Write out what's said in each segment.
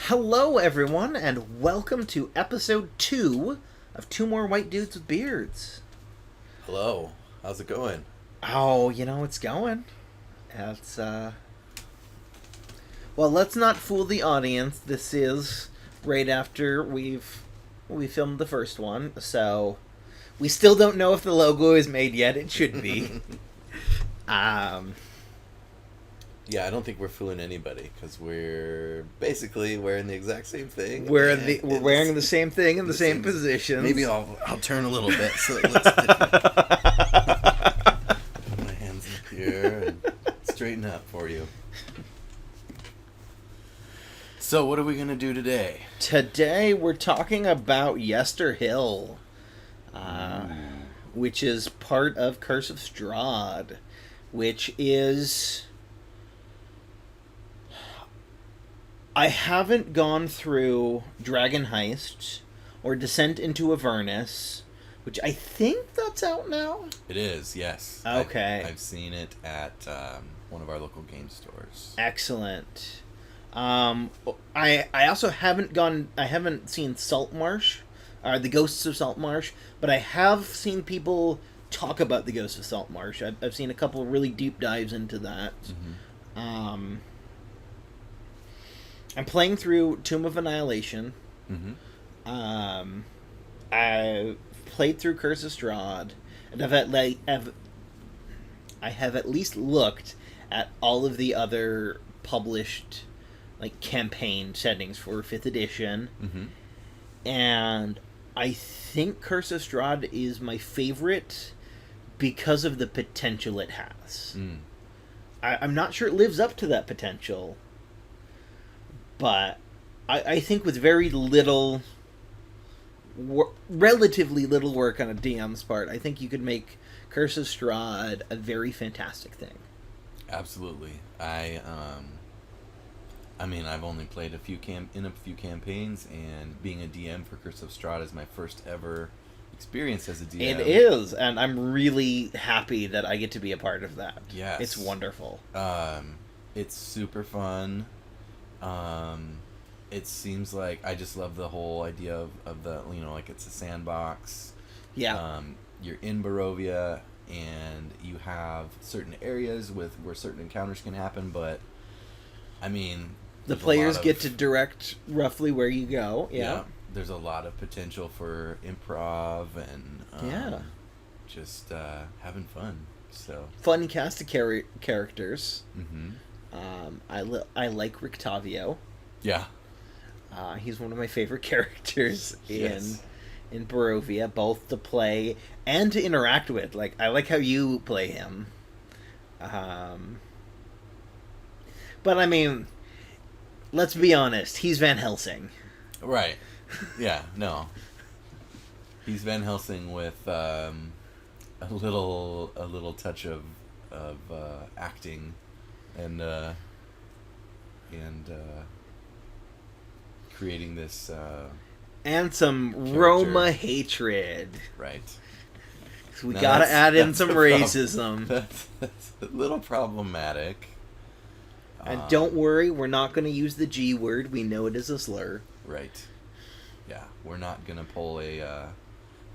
Hello, everyone, and welcome to episode 2 of Two More White Dudes with Beards. Hello. How's it going? Oh, it's going. It's, Well, let's not fool the audience. This is right after we filmed the first one, so we still don't know if the logo is made yet. It should be. Yeah, I don't think we're fooling anybody because we're basically wearing the exact same thing. We're wearing the same thing in the same positions. Maybe I'll turn a little bit so it looks different. Put my hands up here and straighten up for you. So what are we gonna do today? Today we're talking about Yester Hill, which is part of Curse of Strahd, which is... I haven't gone through Dragon Heist or Descent into Avernus, which I think that's out now. It is, yes. Okay. I've seen it at one of our local game stores. Excellent. I also haven't seen Saltmarsh, the Ghosts of Saltmarsh, but I have seen people talk about the Ghosts of Saltmarsh. I've seen a couple of really deep dives into that. Mm-hmm. I'm playing through Tomb of Annihilation. Mm-hmm. I played through Curse of Strahd, and I have at least looked at all of the other published campaign settings for 5th edition. Mm-hmm. And I think Curse of Strahd is my favorite because of the potential it has. I'm not sure it lives up to that potential, but I think with very little, relatively little work on a DM's part, I think you could make Curse of Strahd a very fantastic thing. Absolutely. I mean, I've only played a few campaigns, and being a DM for Curse of Strahd is my first ever experience as a DM. It is, and I'm really happy that I get to be a part of that. Yes. It's wonderful. It's super fun. It seems like I just love the whole idea of the, it's a sandbox. Yeah. You're in Barovia, and you have certain areas where certain encounters can happen, but, I mean... The players get to direct roughly where you go. Yeah. There's a lot of potential for improv and just having fun. So fun cast of characters. Mm-hmm. I like Rictavio. Yeah. He's one of my favorite characters yes. in Barovia, both to play and to interact with. I like how you play him. But I mean, let's be honest, he's Van Helsing. Right. Yeah, no. He's Van Helsing with a little touch of acting and creating this and some character. Roma hatred. Right. So we gotta add in some racism. That's a little problematic. And don't worry, we're not going to use the G word. We know it is a slur. Right. Yeah, we're not going to pull a...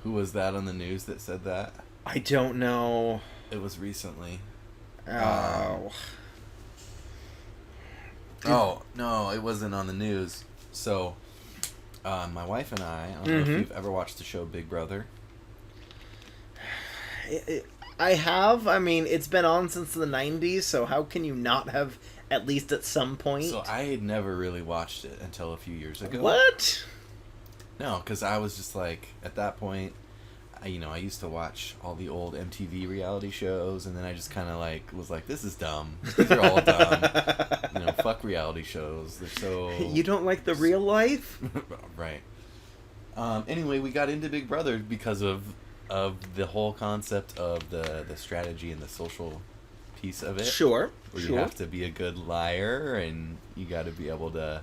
who was that on the news that said that? I don't know. It was recently. Oh. No, it wasn't on the news. So, my wife and I don't know if you've ever watched the show Big Brother. I have. I mean, it's been on since the 90s, so how can you not have at least at some point? So I had never really watched it until a few years ago. What? No, because I was just at that point, I used to watch all the old MTV reality shows, and then I just kind of was like, this is dumb. These are all dumb. Fuck reality shows. They're so... You don't like the real life? Right. Anyway, we got into Big Brother because of the whole concept of the strategy and the social piece of it. Sure. Where you have to be a good liar, and you got to be able to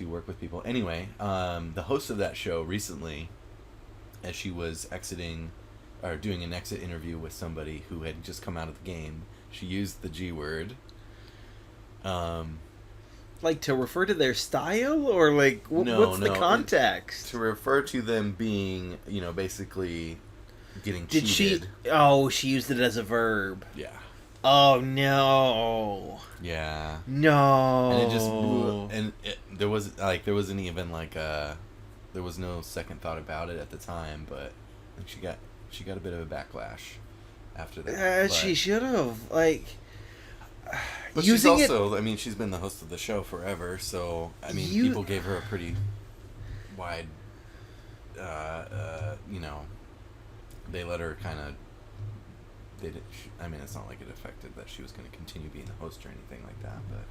work with people. Anyway, the host of that show recently, as she was exiting or doing an exit interview with somebody who had just come out of the game, she used the G word. like to refer to their style, or like No, what's the no, context? To refer to them being, basically getting Did cheated. she? Oh, she used it as a verb. Yeah. Oh no. Yeah. No. And it just there wasn't even like there was no second thought about it at the time, but I think she got a bit of a backlash after that. She should have But using she's also, she's been the host of the show forever, so people gave her a pretty wide they let her kind of it's not like it affected that she was going to continue being the host or anything like that, but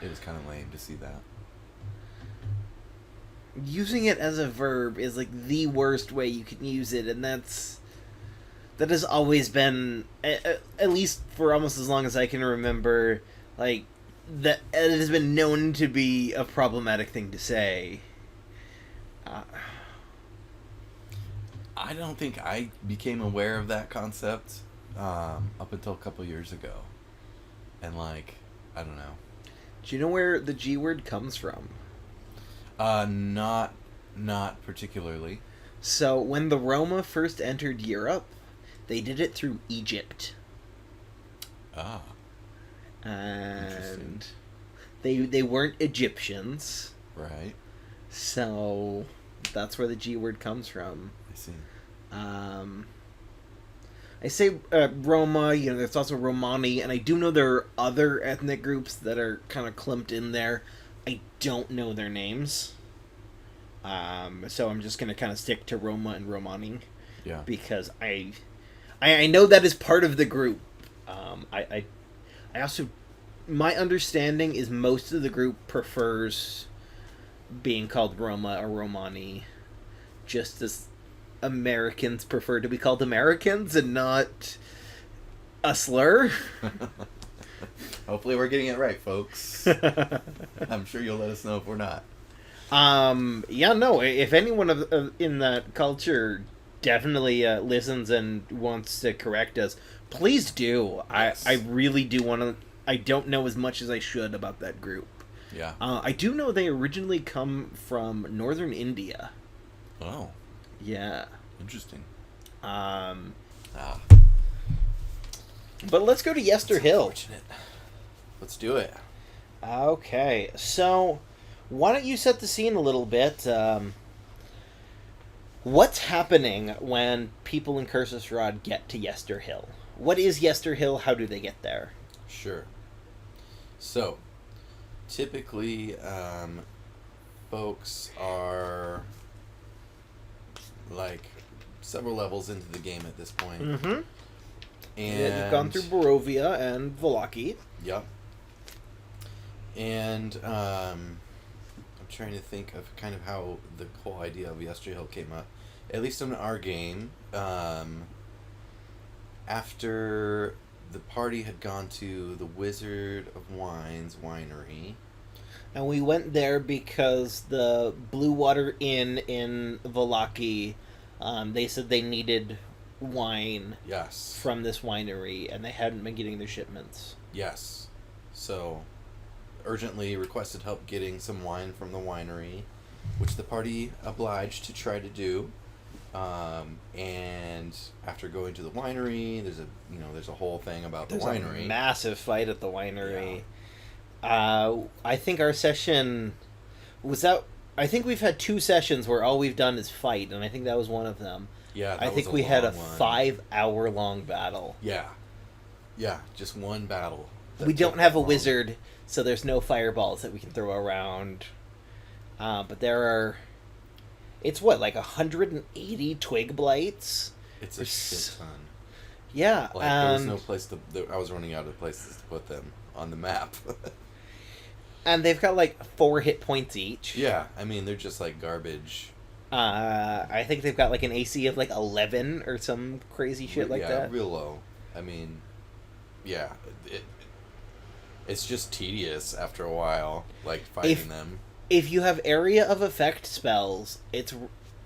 it was kind of lame to see that. Using it as a verb is like the worst way you can use it, and that has always been, at least for almost as long as I can remember, like, that it has been known to be a problematic thing to say. I don't think I became aware of that concept up until a couple years ago. And, I don't know. Do you know where the G word comes from? Not particularly. So, when the Roma first entered Europe, they did it through Egypt. Ah. And they weren't Egyptians. Right. So, that's where the G word comes from. I see. I say Roma, there's also Romani, and I do know there are other ethnic groups that are kind of clumped in there. I don't know their names. So I'm just going to kind of stick to Roma and Romani. Yeah. Because I know that is part of the group. I also, my understanding is most of the group prefers being called Roma or Romani, just as Americans prefer to be called Americans and not a slur. Hopefully we're getting it right, folks. I'm sure you'll let us know if we're not. Yeah, no, if anyone in that culture definitely listens and wants to correct us, please do. Yes. I really do want to. I don't know as much as I should about that group. Yeah. I do know they originally come from northern India. Oh. Yeah. Interesting. But let's go to Yester Hill. Let's do it. Okay, so why don't you set the scene a little bit? What's happening when people in Curse of Strahd get to Yester Hill? What is Yester Hill? How do they get there? Sure. So, typically, folks are several levels into the game at this point. Mm-hmm. And you've gone through Barovia and Vallaki. Yep. And I'm trying to think of kind of how the whole idea of Yester Hill came up. At least in our game, after the party had gone to the Wizard of Wine's winery. And we went there because the Blue Water Inn in Vallaki, they said they needed wine from this winery, and they hadn't been getting their shipments. Yes. So, urgently requested help getting some wine from the winery, which the party obliged to try to do. And after going to the winery, there's a whole thing about the winery. A massive fight at the winery. Yeah. I think our session was out. I think we've had 2 sessions where all we've done is fight, and I think that was one of them. Yeah, I think we had a 5-hour-long battle. Yeah. Yeah, just one battle. We don't have a wizard, so there's no fireballs that we can throw around. But there are... It's 180 twig blights? It's a shit ton. Yeah. There was no place to... I was running out of places to put them on the map. And they've got 4 hit points each. Yeah, they're just garbage. I think they've got an AC of 11 or some crazy shit that. Yeah, real low. Yeah, it's just tedious after a while, fighting them. If you have area of effect spells, it's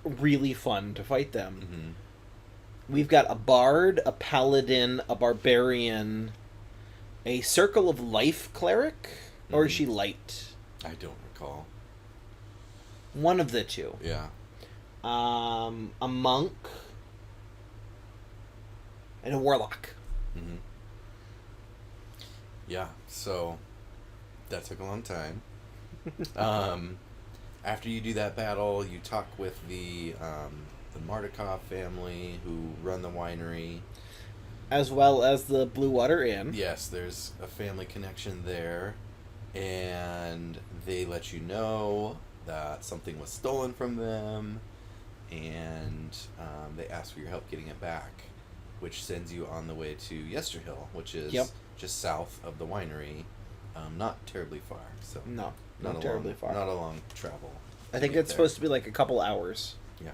really fun to fight them. Mm-hmm. We've got a bard, a paladin, a barbarian, a circle of life cleric, or is she light? I don't recall. One of the two. Yeah. A monk and a warlock. Mm-hmm. Yeah, so that took a long time. After you do that battle, you talk with the Mardukov family who run the winery. As well as the Blue Water Inn. Yes, there's a family connection there. And they let you know that something was stolen from them. And they ask for your help getting it back. Which sends you on the way to Yester Hill, which is just south of the winery. Not terribly far. So No, not terribly far. Not a long travel. I think it's supposed to be like a couple hours. Yeah.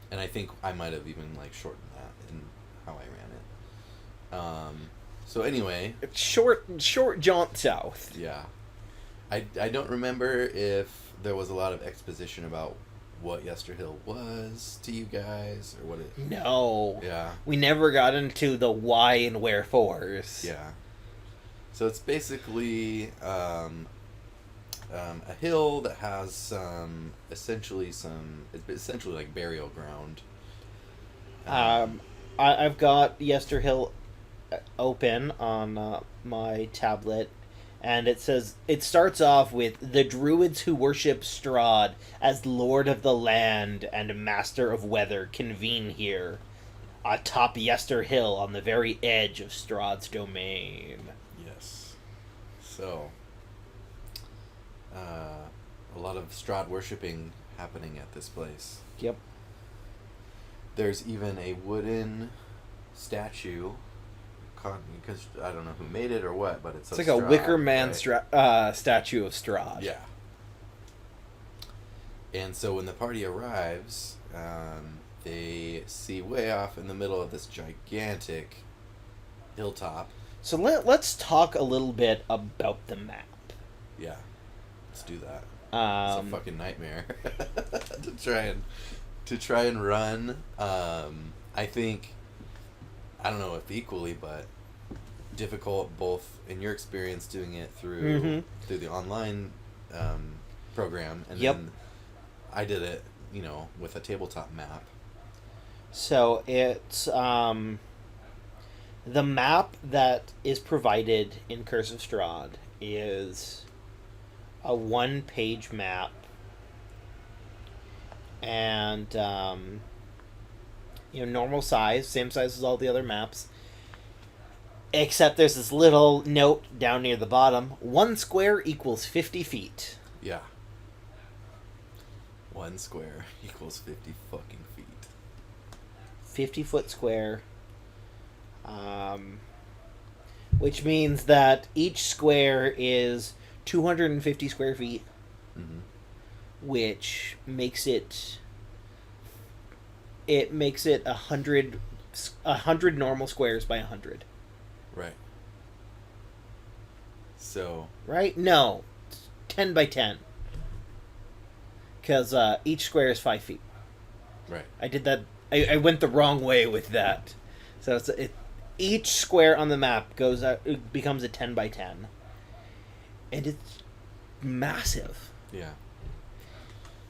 And I think I might have even like shortened that in how I ran it. So anyway, It's short jaunt south. yeah. I don't remember if there was a lot of exposition about what Yester Hill was to you guys or what it. No. Yeah. We never got into the why and wherefores. Yeah. So it's basically a hill that has essentially like burial ground. I've got Yester Hill open on my tablet, and it starts off with the druids who worship Strahd as lord of the land and master of weather convene here, atop Yester Hill on the very edge of Strahd's domain. Yes. So, a lot of Strahd worshipping happening at this place. Yep. There's even a wooden statue, because I don't know who made it or what, but it's It's like Strahd, a Wicker Man right? statue of Strahd. Yeah. And so when the party arrives, they see way off in the middle of this gigantic hilltop. So let's talk a little bit about the map. Yeah, let's do that. It's a fucking nightmare to try and run. I think, I don't know if equally, but difficult both in your experience doing it through the online program, and then I did it, with a tabletop map. So it's the map that is provided in Curse of Strahd is a one-page map, and normal size, same size as all the other maps, except there's this little note down near the bottom: 1 square equals 50 feet. Yeah. 1 square equals 50 fucking feet. 50-foot square. Which means that each square is 250 square feet, which makes it 100 normal squares by 100. Right. So. Right? No, 10 by 10. Because each square is 5 feet. Right. I did that. I went the wrong way with that. So each square on the map it becomes a 10 by 10. And it's massive. Yeah.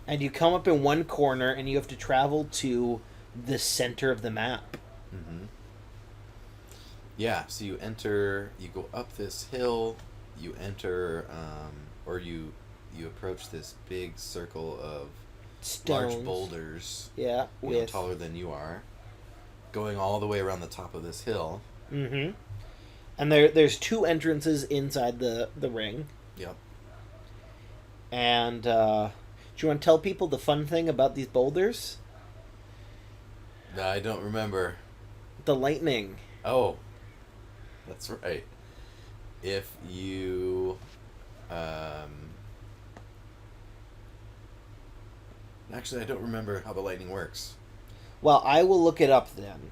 And you come up in one corner and you have to travel to the center of the map. Yeah, so you go up this hill, you enter, or you approach this big circle of Stones. large boulders. Yeah, taller than you are, going all the way around the top of this hill. And there's 2 entrances inside the ring. Yep. And do you want to tell people the fun thing about these boulders? I don't remember. The lightning. Oh, that's right. If you actually, I don't remember how the lightning works. Well, I will look it up then.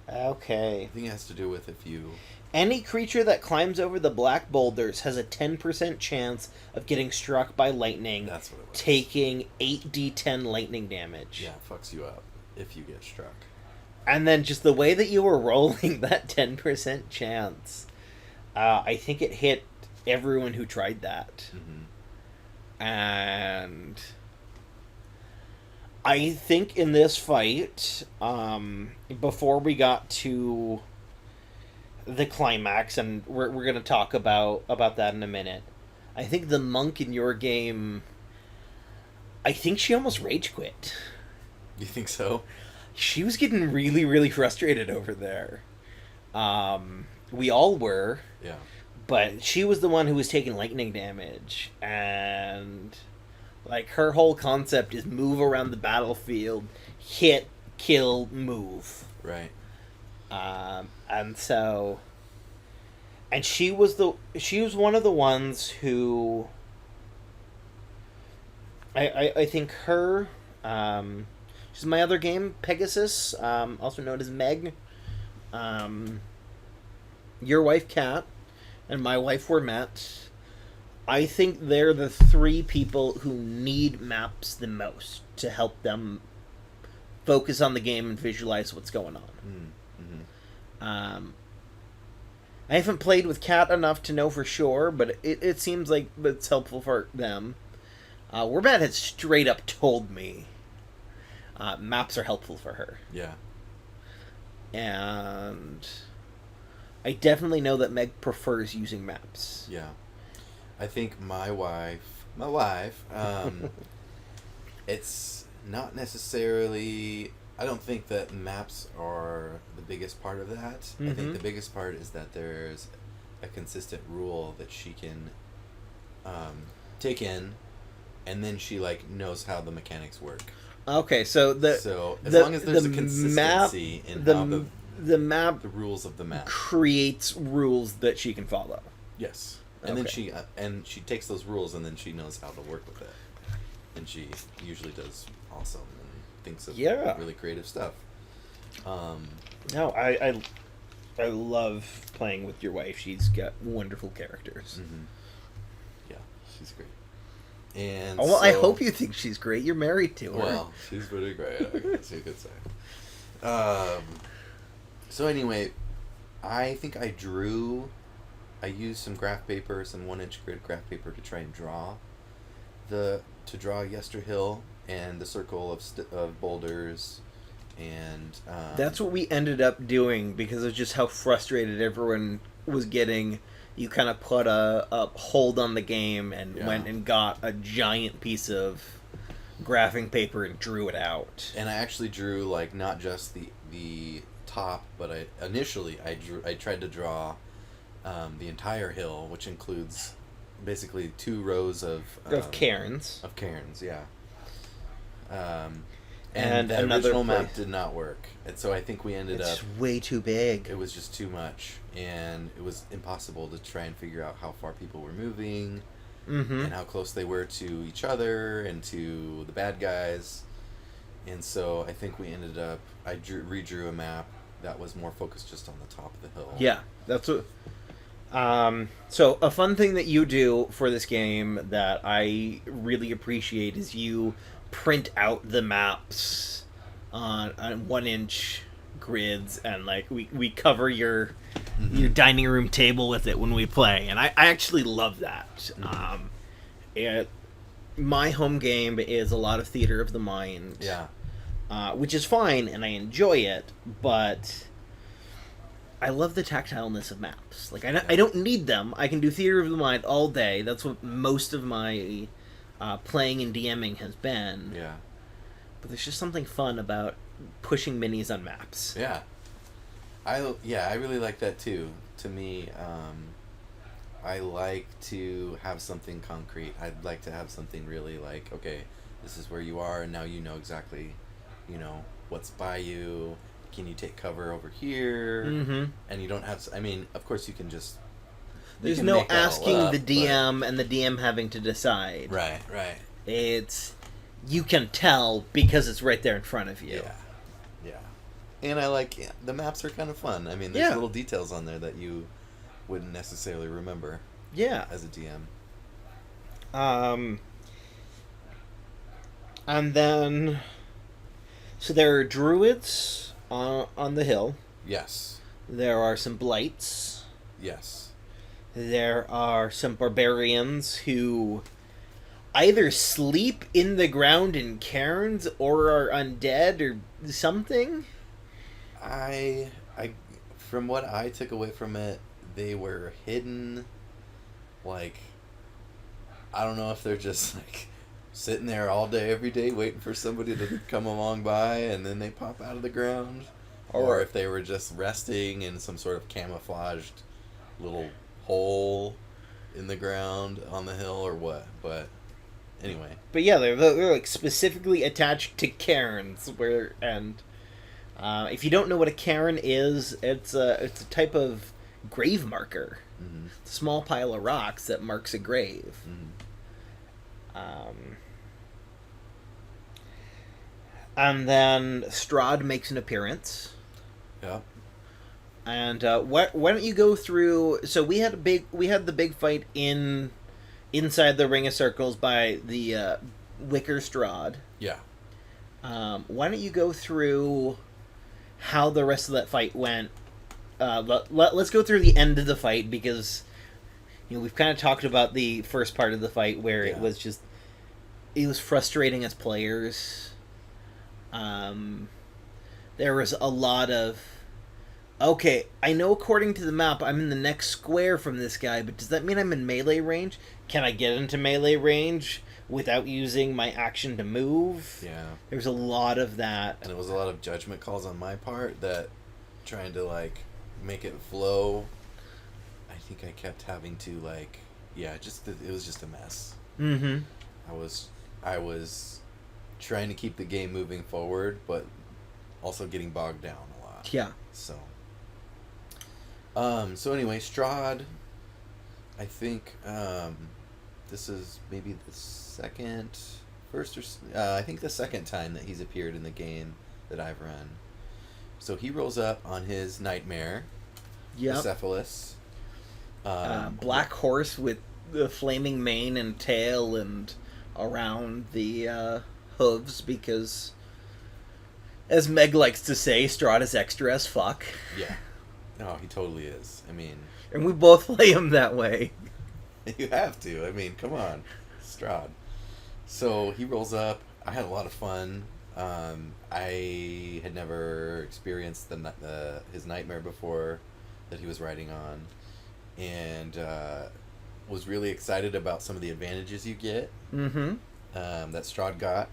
Okay. I think it has to do with if you... Any creature that climbs over the black boulders has a 10% chance of getting struck by lightning. That's what it was. Taking 8d10 lightning damage. Yeah, it fucks you up if you get struck. And then just the way that you were rolling that 10% chance, I think it hit everyone who tried that. Mm-hmm. And I think in this fight, before we got to the climax, and we're going to talk about that in a minute, I think the monk in your game, I think she almost rage quit. You think so? She was getting really, really frustrated over there. We all were. Yeah. But she was the one who was taking lightning damage. And, like, her whole concept is move around the battlefield, hit, kill, move. Right. And so... And she was one of the ones who... I think her... she's my other game, Pegasus, also known as Meg. Your wife, Kat, and my wife were met. I think they're the three people who need maps the most to help them focus on the game and visualize what's going on. Mm-hmm. I haven't played with Kat enough to know for sure, but it seems like it's helpful for them. Wermat has straight up told me maps are helpful for her. Yeah. And I definitely know that Meg prefers using maps. Yeah. I think my wife, it's not necessarily, I don't think that maps are the biggest part of that. Mm-hmm. I think the biggest part is that there's a consistent rule that she can take in, and then she, like, knows how the mechanics work. Okay, so as long as there's a consistency in how the map, the rules of the map creates rules that she can follow. Yes, and then she takes those rules and then she knows how to work with it, and she usually does awesome and thinks of really creative stuff. No, I love playing with your wife. She's got wonderful characters. Mm-hmm. Yeah, she's great. And well, I hope you think she's great. You're married to her. Well, she's pretty great, I guess you could say. So anyway, I think I used some graph paper, some 1-inch grid graph paper to try and draw Yester Hill and the circle of boulders, and that's what we ended up doing because of just how frustrated everyone was getting. You kind of put a hold on the game and went and got a giant piece of graphing paper and drew it out. And I actually drew, like, not just the top, but I tried to draw the entire hill, which includes basically 2 rows of cairns. Of cairns, yeah. And the original map did not work, and so I think we ended up... It's way too big. It was just too much, and it was impossible to try and figure out how far people were moving, and how close they were to each other and to the bad guys. And so I think we ended up... I redrew a map that was more focused just on the top of the hill. Yeah, that's what... So a fun thing that you do for this game that I really appreciate is you print out the maps on 1-inch grids, and like we cover your dining room table with it when we play, and I actually love that. My home game is a lot of theater of the mind, which is fine and I enjoy it, but I love the tactileness of maps. Like I don't need them. I can do theater of the mind all day. That's what most of my playing and DMing has been. Yeah. But there's just something fun about pushing minis on maps. Yeah. I really like that too. To me, I like to have something concrete. I'd like to have something really like, okay, this is where you are, and now you know exactly, what's by you. Can you take cover over here? Mm-hmm. And you don't have... I mean, of course you can just... There's no asking the DM and the DM having to decide. Right. It's... You can tell because it's right there in front of you. Yeah. And I like... the maps are kind of fun. I mean, there's little details on there that you wouldn't necessarily remember. Yeah. As a DM. And then... So there are druids on the hill. Yes. There are some blights. Yes. There are some barbarians who either sleep in the ground in cairns or are undead or something. I from what I took away from it, they were hidden. Like, I don't know if they're just like sitting there all day, every day, waiting for somebody to come along by, and then they pop out of the ground, or if they were just resting in some sort of camouflaged little hole in the ground on the hill, or what. But anyway. But yeah, they're like specifically attached to cairns, if you don't know what a cairn is, it's a type of grave marker. Mm-hmm. It's a small pile of rocks that marks a grave. Mm-hmm. And then Strahd makes an appearance. Yeah. And why don't you go through? So we had the big fight inside the Ring of Circles by the Wicker Strahd. Yeah. Why don't you go through how the rest of that fight went? Let's go through the end of the fight, because we've kind of talked about the first part of the fight where it was frustrating as players. There was a lot of, okay, I know according to the map I'm in the next square from this guy, but does that mean I'm in melee range? Can I get into melee range without using my action to move? Yeah. There's a lot of that. And it was a lot of judgment calls on my part that trying to, like, make it flow. I think I kept having to, like, it was just a mess. Mm-hmm. I was trying to keep the game moving forward, but also getting bogged down a lot. Yeah. So anyway, Strahd, I think, this is maybe the I think the second time that he's appeared in the game that I've run. So he rolls up on his nightmare, Cephalus. Black horse with the flaming mane and tail and around the hooves, because, as Meg likes to say, Strahd is extra as fuck. Yeah. No, he totally is. I mean... And we both play him that way. You have to. I mean, come on. Strahd. So he rolls up. I had a lot of fun. I had never experienced his nightmare before that he was riding on, and was really excited about some of the advantages you get that Strahd got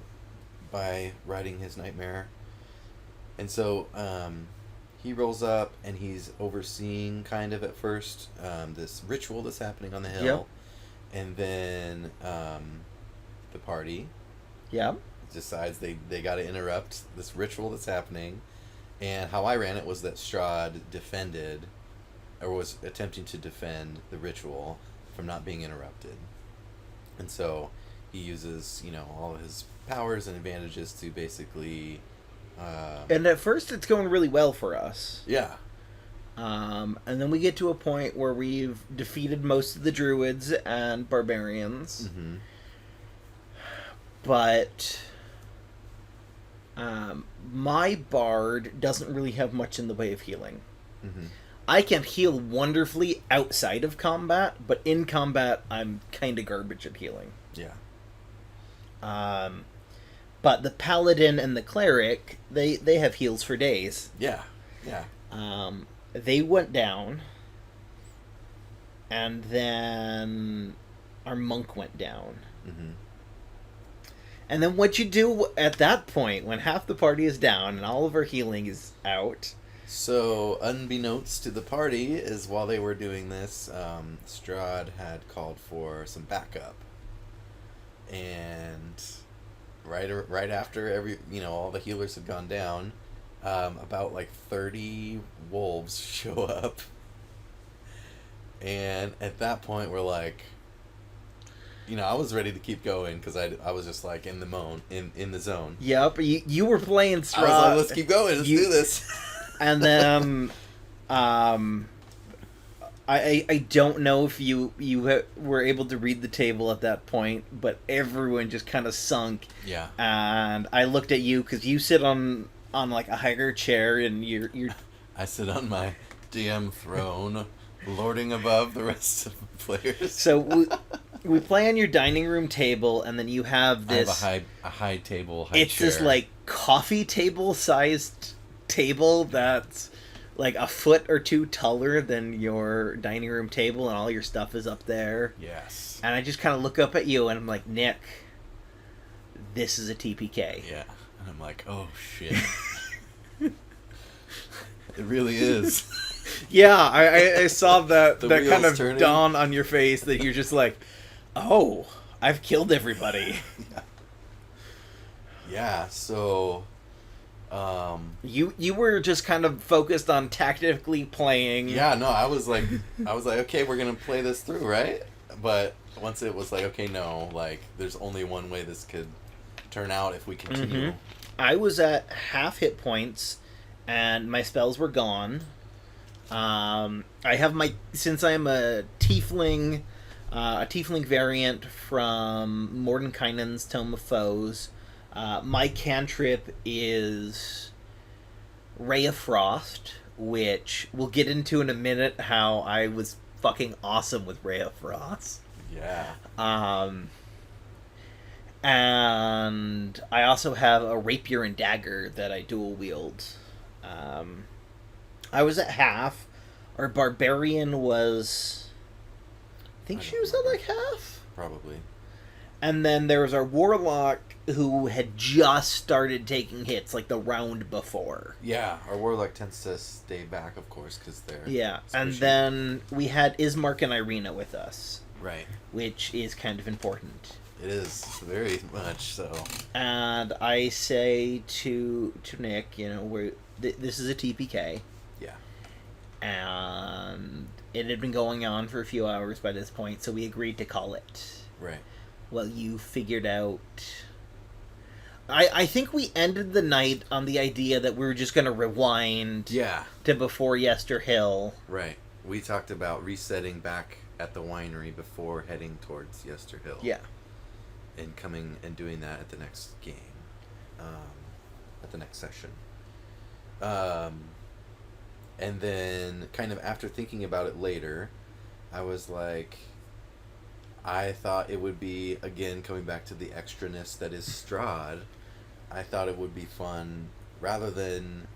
by riding his nightmare. And so he rolls up, and he's overseeing, kind of at first, this ritual that's happening on the hill. And then the party decides they got to interrupt this ritual that's happening. And how I ran it was that Strahd defended, or was attempting to defend, the ritual from not being interrupted. And so he uses, all of his powers and advantages to basically... and at first it's going really well for us. Yeah. And then we get to a point where we've defeated most of the druids and barbarians. Mm-hmm. But my bard doesn't really have much in the way of healing. Mm-hmm. I can heal wonderfully outside of combat, but in combat I'm kind of garbage at healing. Yeah. But the paladin and the cleric, they have heals for days. Yeah. Yeah. They went down, and then our monk went down. Mm-hmm. And then what you do at that point, when half the party is down and all of our healing is out... So, unbeknownst to the party, is while they were doing this, Strahd had called for some backup. And right after all the healers had gone down, about like 30 wolves show up. And at that point, we're like, I was ready to keep going because I was just like in the zone. Yep, you were playing Strahd. I was like, let's keep going, let's do this. And then, I don't know if you were able to read the table at that point, but everyone just kind of sunk. Yeah. And I looked at you because you sit on like a higher chair, and you're I sit on my DM throne lording above the rest of the players. So we play on your dining room table, and then you have this. I have a high table. High it's chair. this like coffee table sized table that's like a foot or two taller than your dining room table, and all your stuff is up there. Yes. And I just kind of look up at you, and I'm like, Nick, this is a TPK. Yeah. And I'm like, oh shit. It really is. Yeah, I saw that The that kind wheels of turning. dawn on your face that you're just like, oh, I've killed everybody. Yeah, so You were just kind of focused on tactically playing. yeah, no, I was like, okay, we're gonna play this through, right? But once it was like, okay, no, like, there's only one way this could turn out if we continue. Mm-hmm. I was at half hit points, and my spells were gone. I have since I'm a tiefling variant from Mordenkainen's Tome of Foes. My cantrip is Ray of Frost, which we'll get into in a minute. How I was fucking awesome with Ray of Frost. Yeah. And I also have a rapier and dagger that I dual wield. I was at half. Our barbarian was... I think she was at like half. Probably. And then there was our warlock who had just started taking hits like the round before. Yeah, our warlock tends to stay back, of course, because they're... Yeah, and squishy. then we had Ismark and Irina with us. Right. Which is kind of important. It is, very much so. And I say to Nick, this is a TPK. Yeah. And it had been going on for a few hours by this point, so we agreed to call it. Right. Well, you figured out... I think we ended the night on the idea that we were just going to rewind to before Yester Hill. Right. We talked about resetting back at the winery before heading towards Yester Hill. Yeah. And coming and doing that at the next game. At the next session. And then, kind of after thinking about it later, I was like... I thought it would be, again, coming back to the extraness that is Strahd, I thought it would be fun, rather than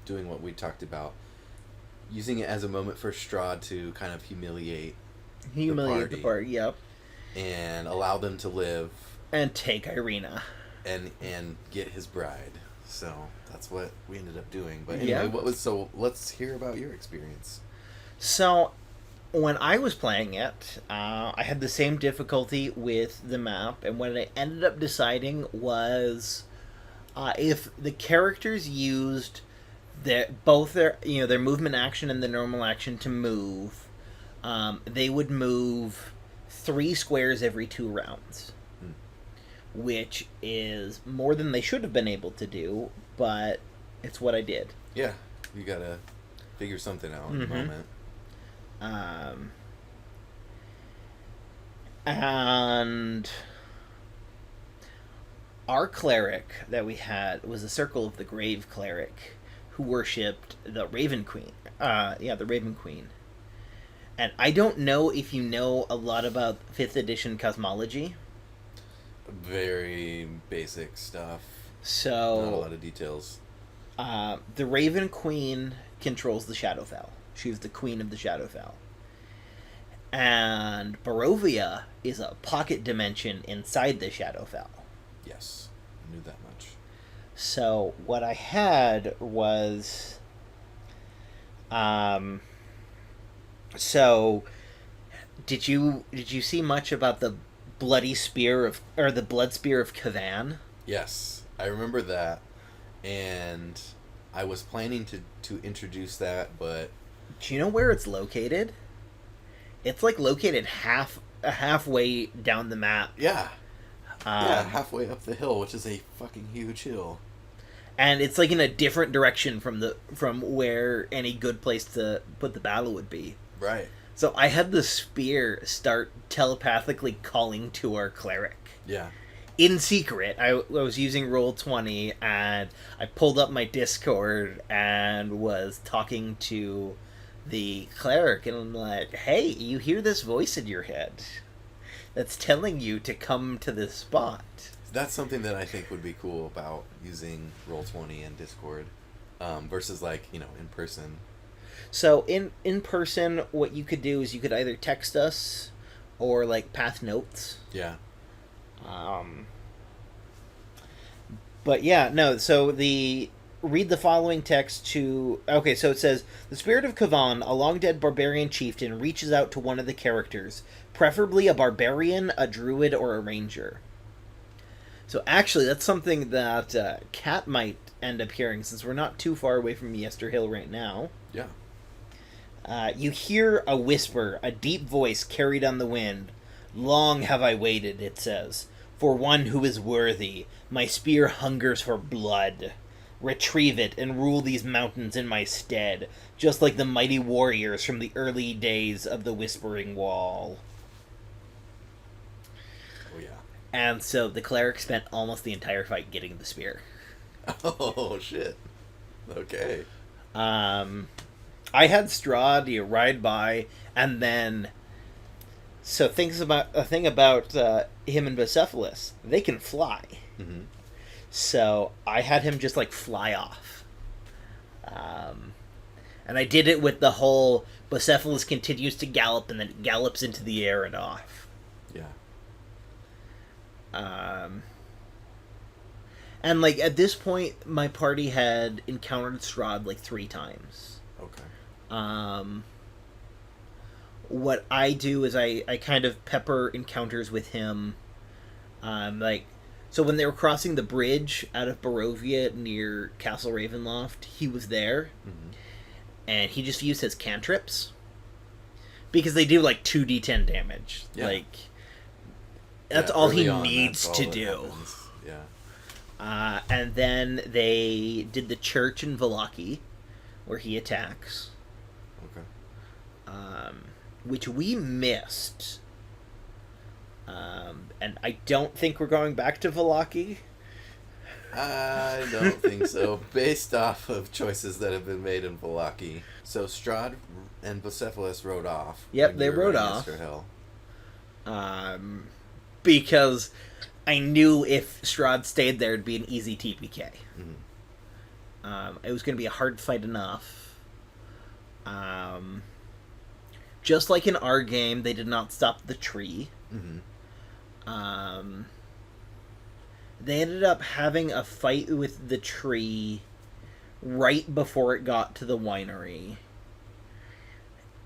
doing what we talked about, using it as a moment for Strahd to kind of humiliate the party, yep. And allow them to live. And take Irina. And get his bride. So, that's what we ended up doing. But anyway, let's hear about your experience. So... when I was playing it, I had the same difficulty with the map, and what I ended up deciding was if the characters used their movement action and the normal action to move, they would move 3 squares every 2 rounds, which is more than they should have been able to do, but it's what I did. Yeah, you gotta figure something out in the moment. And our cleric that we had was a Circle of the Grave cleric who worshipped the Raven Queen. The Raven Queen. And I don't know if you know a lot about 5th edition cosmology. Very basic stuff. So not a lot of details. The Raven Queen controls the Shadowfell. She's the queen of the Shadowfell. And Barovia is a pocket dimension inside the Shadowfell. Yes, I knew that much. So what I had was... So, did you see much about the bloody spear the blood spear of Kavan? Yes, I remember that, and I was planning to introduce that, but... Do you know where it's located? It's like located halfway down the map. Yeah. Halfway up the hill, which is a fucking huge hill. And it's like in a different direction from where any good place to put the battle would be. Right. So I had the spear start telepathically calling to our cleric. Yeah. In secret, I was using Roll20, and I pulled up my Discord and was talking to the cleric, and I'm like, hey, you hear this voice in your head that's telling you to come to this spot. That's something that I think would be cool about using Roll20 and Discord versus, like, in person. So in person, what you could do is you could either text us or, like, path notes. Yeah. But yeah, no, so read the following text to... Okay, so it says, the spirit of Kavan, a long-dead barbarian chieftain, reaches out to one of the characters, preferably a barbarian, a druid, or a ranger. So actually, that's something that Kat might end up hearing, since we're not too far away from Yester Hill right now. Yeah. You hear a whisper, a deep voice carried on the wind. Long have I waited, it says, for one who is worthy. My spear hungers for blood. Retrieve it and rule these mountains in my stead, just like the mighty warriors from the early days of the Whispering Wall. Oh, yeah. And so the cleric spent almost the entire fight getting the spear. Oh, shit. Okay. I had Strahd, you ride by, and then... So a thing about him and Bucephalus, they can fly. Mm-hmm. So I had him just, like, fly off. And I did it with the whole Bucephalus continues to gallop and then gallops into the air and off. Yeah. And, like, at this point, my party had encountered Strahd, like, 3 times. Okay. What I do is I kind of pepper encounters with him. So when they were crossing the bridge out of Barovia near Castle Ravenloft, he was there. Mm-hmm. And he just used his cantrips. Because they do, like, 2d10 damage. Yeah. Like, that's all he on, needs to do. Happens. Yeah. And then they did the church in Vallaki, where he attacks. Okay. Which we missed. And I don't think we're going back to Vallaki. I don't think so, based off of choices that have been made in Vallaki. So Strahd and Bucephalus rode off. Yep, they rode off. Yester Hill. Because I knew if Strahd stayed there, it'd be an easy TPK. Mm-hmm. It was going to be a hard fight enough. Just like in our game, they did not stop the tree. Mm-hmm. They ended up having a fight with the tree right before it got to the winery.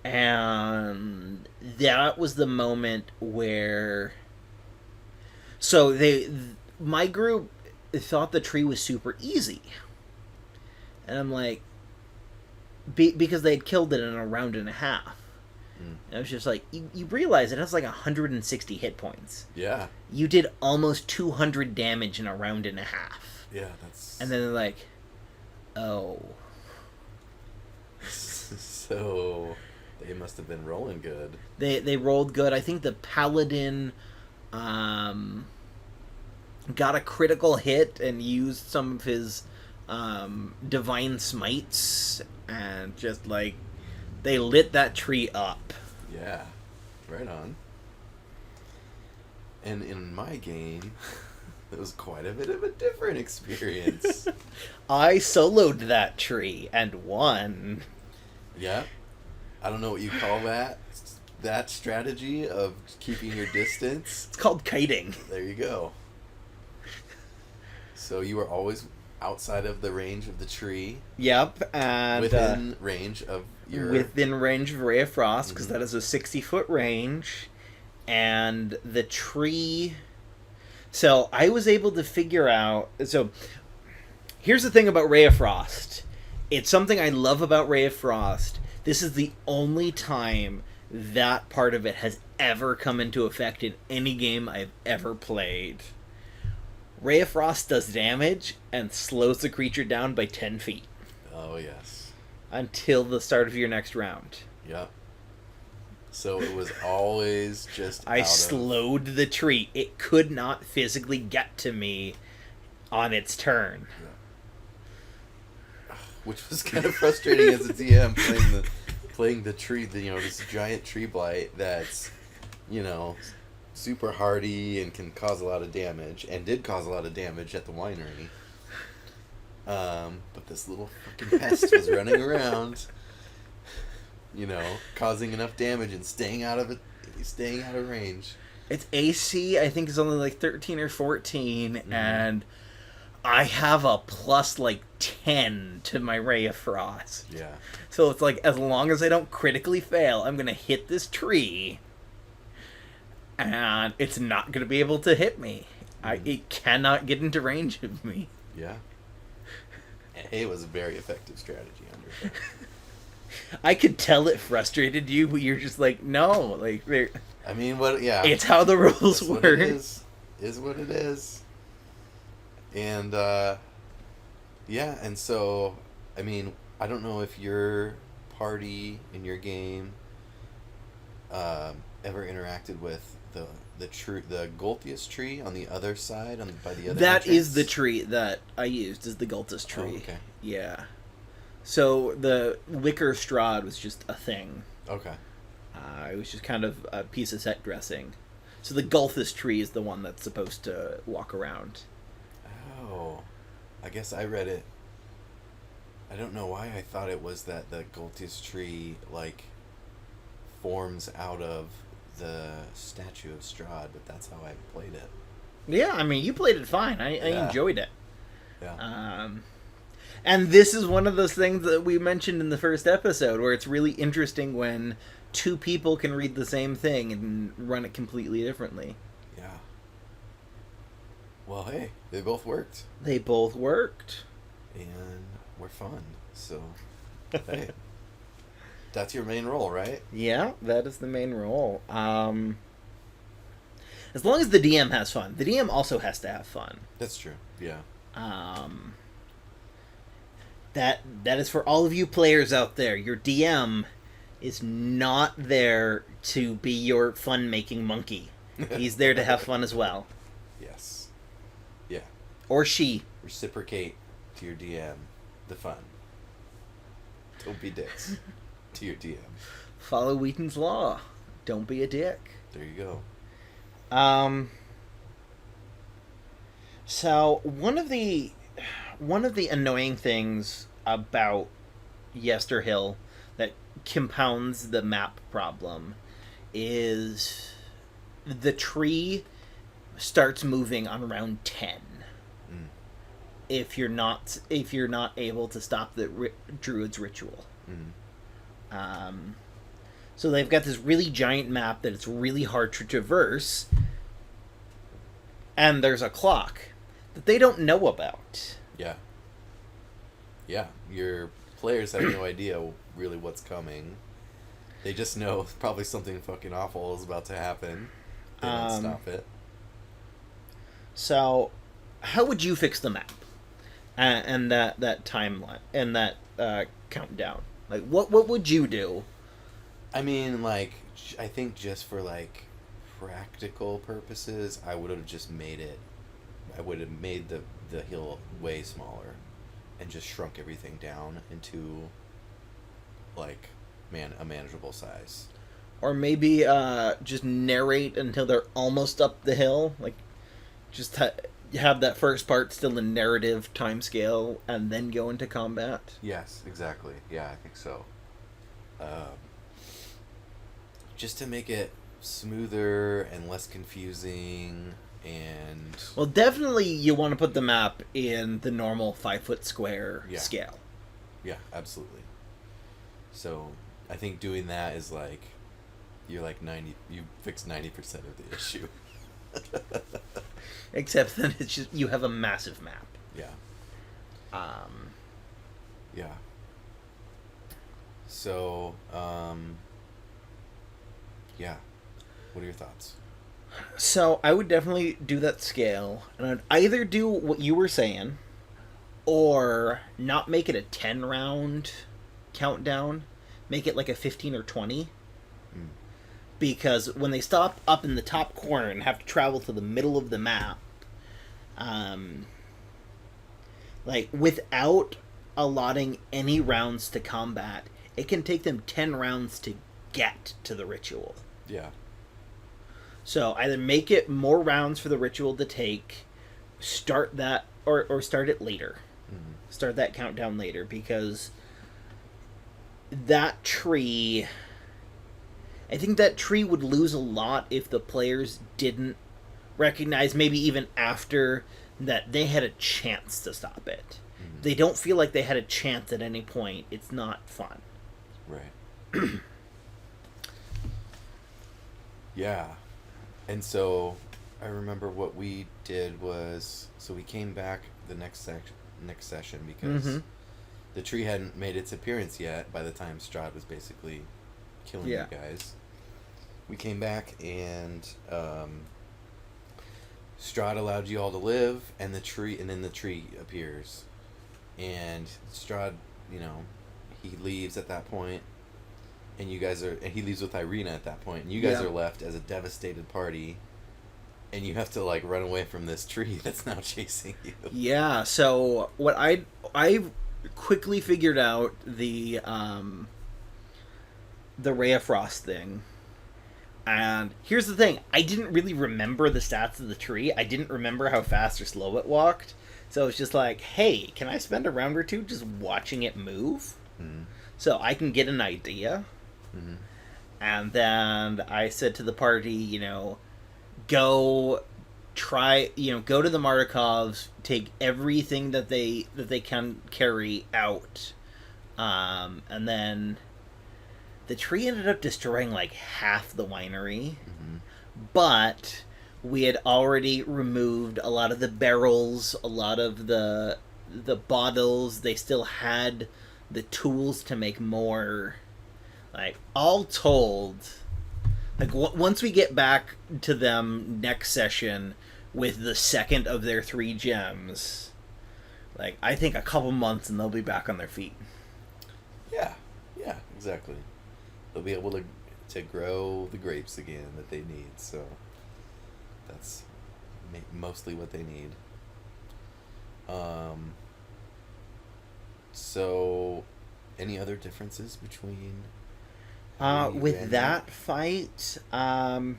And that was the moment where... So my group thought the tree was super easy. And I'm like... because they had killed it in a round and a half. And I was just like, you realize it has like 160 hit points. Yeah. You did almost 200 damage in a round and a half. Yeah, that's... And then they're like, oh. So, they must have been rolling good. They rolled good. I think the paladin got a critical hit and used some of his divine smites and just, like, they lit that tree up. Yeah, right on. And in my game, it was quite a bit of a different experience. I soloed that tree and won. Yeah. I don't know what you call that strategy of keeping your distance. It's called kiting. There you go. So you were always outside of the range of the tree. Yep, and within range of your... Within range of Ray of Frost, because that is a 60-foot range. And the tree... So, I was able to figure out... So, here's the thing about Ray of Frost. It's something I love about Ray of Frost. This is the only time that part of it has ever come into effect in any game I've ever played. Ray of Frost does damage and slows the creature down by 10 feet. Oh, yes. Until the start of your next round. Yep. So it was always just I slowed the tree. It could not physically get to me on its turn. Yeah. Which was kind of frustrating as a DM playing the tree, this giant tree blight that's, super hardy and can cause a lot of damage, and did cause a lot of damage at the winery. But this little fucking pest was running around, causing enough damage and staying out of range. Its AC, I think, is only like 13 or 14, and I have a plus like 10 to my Ray of Frost. Yeah. So it's like, as long as I don't critically fail, I'm going to hit this tree, and it's not going to be able to hit me. It cannot get into range of me. Yeah. It was a very effective strategy under that. I could tell it frustrated you, but you're just like, no, like, I mean, yeah. It's how the rules work. What it is what it is. And, yeah, and so, I mean, I don't know if your party in your game ever interacted with the Goltius tree on the other side, by the other That entrance. is the tree that I used, is the Goltius tree. Oh, okay. Yeah. So the wicker Strahd was just a thing. Okay. It was just kind of a piece of set dressing. So the Goltius tree is the one that's supposed to walk around. Oh. I guess I read it. I don't know why I thought it was that the Goltius tree, like, forms out of the statue of Strahd, but that's how I played it. Yeah, I mean, you played it fine. I enjoyed it. Yeah. And this is one of those things that we mentioned in the first episode, where it's really interesting when two people can read the same thing and run it completely differently. Yeah. Well, hey, they both worked. They both worked. And were fun. So, hey. That's your main role, right? Yeah, that is the main role. As long as the DM has fun. The DM also has to have fun. That's true. Yeah. That is for all of you players out there. Your DM is not there to be your fun-making monkey. He's there to have fun as well. Yes. Yeah. Or she. Reciprocate to your DM the fun. Don't be dicks to your DM. Follow Wheaton's law. Don't be a dick. There you go. So one of the annoying things about Yester Hill that compounds the map problem is the tree starts moving on round 10. If you're not able to stop the druid's ritual. So they've got this really giant map that it's really hard to traverse, and there's a clock that they don't know about. Yeah. Yeah, your players have no idea really what's coming. They just know probably something fucking awful is about to happen. They don't stop it. So, how would you fix the map? And that timeline and that countdown? Like, what would you do? I mean, like, I think just for, like, practical purposes, I would have just made it... I would have made the hill way smaller and just shrunk everything down into, like, a manageable size. Or maybe just narrate until they're almost up the hill. Like, just have that first part still in narrative timescale and then go into combat. Yes, exactly. Yeah, I think so. Just to make it smoother and less confusing and... Well, definitely you want to put the map in the normal 5-foot square scale. Yeah, absolutely. So, I think doing that is like... You're like 90... You fix 90% of the issue. Except then it's just... You have a massive map. Yeah. Yeah. So, yeah. What are your thoughts? So, I would definitely do that scale. And I'd either do what you were saying, or not make it a 10-round countdown. Make it like a 15 or 20. Because when they stop up in the top corner and have to travel to the middle of the map, like, without allotting any rounds to combat, it can take them 10 rounds to get to the ritual. Yeah. So either make it more rounds for the ritual to take, start that, or start it later. Mm-hmm. Start that countdown later, because that tree... I think that tree would lose a lot if the players didn't recognize, maybe even after, that they had a chance to stop it. Mm-hmm. They don't feel like they had a chance at any point. It's not fun. Right. Yeah. And so I remember what we did was, so we came back the next session because the tree hadn't made its appearance yet by the time Strahd was basically killing you guys. We came back and Strahd allowed you all to live, and then the tree appears. And Strahd, he leaves at that point. And he leaves with Irina at that point, and you guys are left as a devastated party, and you have to run away from this tree that's now chasing you. Yeah. So what I quickly figured out the Ray of Frost thing, and here's the thing: I didn't really remember the stats of the tree. I didn't remember how fast or slow it walked, so it's just like, hey, can I spend a round or two just watching it move, so I can get an idea. Mm-hmm. And then I said to the party, go to the Mardikovs, take everything that they can carry out, and then the tree ended up destroying half the winery, but we had already removed a lot of the barrels, a lot of the bottles. They still had the tools to make more. All told, once we get back to them next session with the second of their 3 gems, I think a couple months and they'll be back on their feet. Yeah, exactly. They'll be able to grow the grapes again that they need, so that's mostly what they need. So, any other differences between... with that fight, I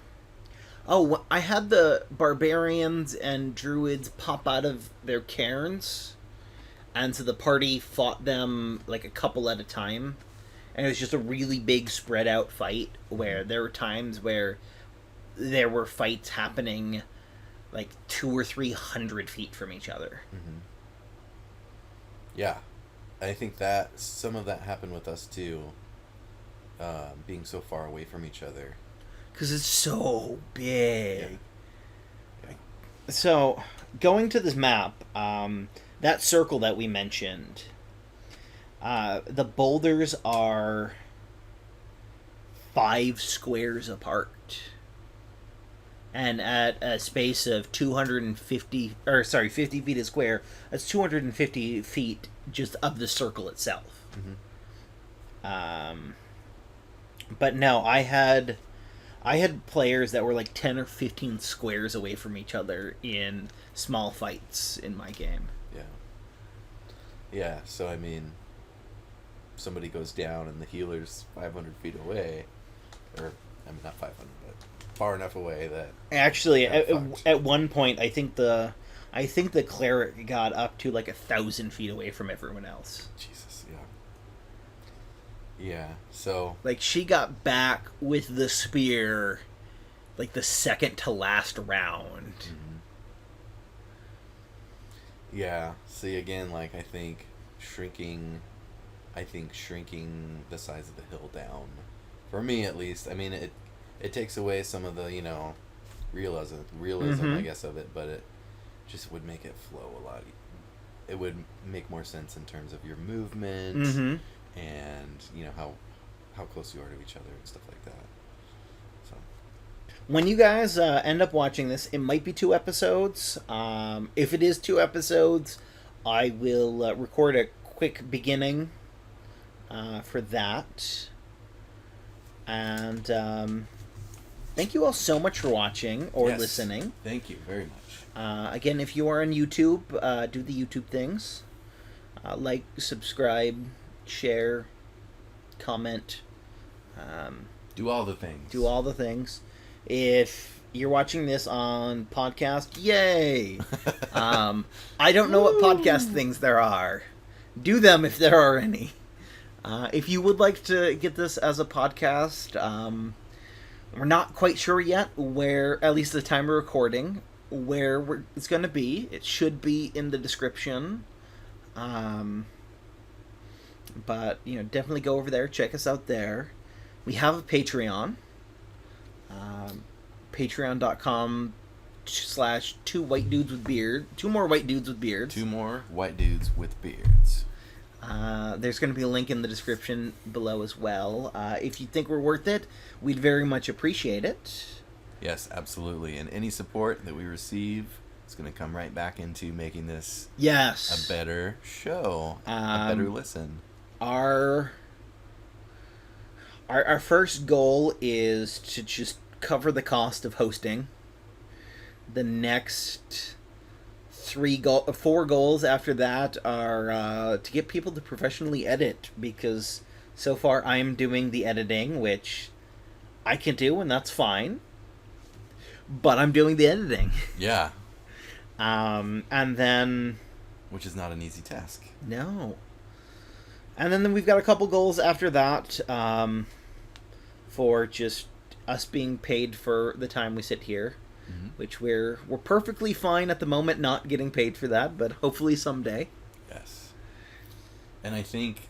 had the barbarians and druids pop out of their cairns, and so the party fought them a couple at a time, and it was just a really big spread out fight where there were times where there were fights happening 200 or 300 feet from each other. Yeah, I think that some of that happened with us too. Being so far away from each other. Because it's so big. Yeah. So, going to this map, that circle that we mentioned, the boulders are 5 squares apart. And at a space of 50 feet a square, that's 250 feet just of the circle itself. But no, I had players that were 10 or 15 squares away from each other in small fights in my game. Yeah, so I mean, somebody goes down and the healer's 500 feet away, or not 500, but far enough away that... Actually, at one point, I think the cleric got up to 1,000 feet away from everyone else. Jesus, yeah. Yeah, so... she got back with the spear, the second to last round. Yeah, see, again, I think shrinking the size of the hill down, for me at least, I mean, it takes away some of the, realism, I guess, of it, but it just would make it flow a lot. It would make more sense in terms of your movement, and how close you are to each other and stuff like that. So when you guys end up watching this, it might be 2 episodes. If it is 2 episodes, I will record a quick beginning for that. And thank you all so much for watching or listening. Thank you very much. Again, if you are on YouTube, do the YouTube things. Subscribe, share, comment. Do all the things. Do all the things. If you're watching this on podcast, yay! I don't know what podcast things there are. Do them if there are any. If you would like to get this as a podcast, we're not quite sure yet where, at least the time of recording, where it's going to be. It should be in the description. But, definitely go over there. Check us out there. We have a Patreon. Patreon.com/two white dudes with beard. Two more white dudes with beards. Two more white dudes with beards. There's going to be a link in the description below as well. If you think we're worth it, we'd very much appreciate it. Yes, absolutely. And any support that we receive is going to come right back into making this a better show, a better listen. Our first goal is to just cover the cost of hosting. The next 4 goals after that are to get people to professionally edit, because so far I'm doing the editing, which I can do, and that's fine. But I'm doing the editing. Yeah. And then... Which is not an easy task. No. And then we've got a couple goals after that for just us being paid for the time we sit here, which we're perfectly fine at the moment not getting paid for that, but hopefully someday. Yes. And I think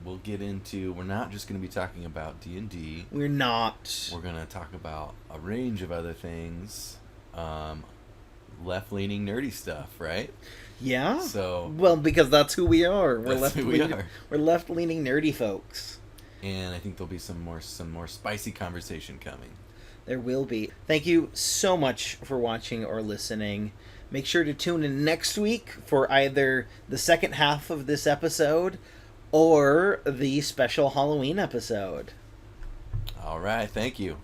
we'll get into, we're not just going to be talking about D&D. We're not. We're going to talk about a range of other things. Left-leaning nerdy stuff, right? Yeah. So, well, because that's who we are. We're left-leaning, we're left-leaning nerdy folks. And I think there'll be some more spicy conversation coming. There will be. Thank you so much for watching or listening. Make sure to tune in next week for either the second half of this episode or the special Halloween episode. All right. Thank you.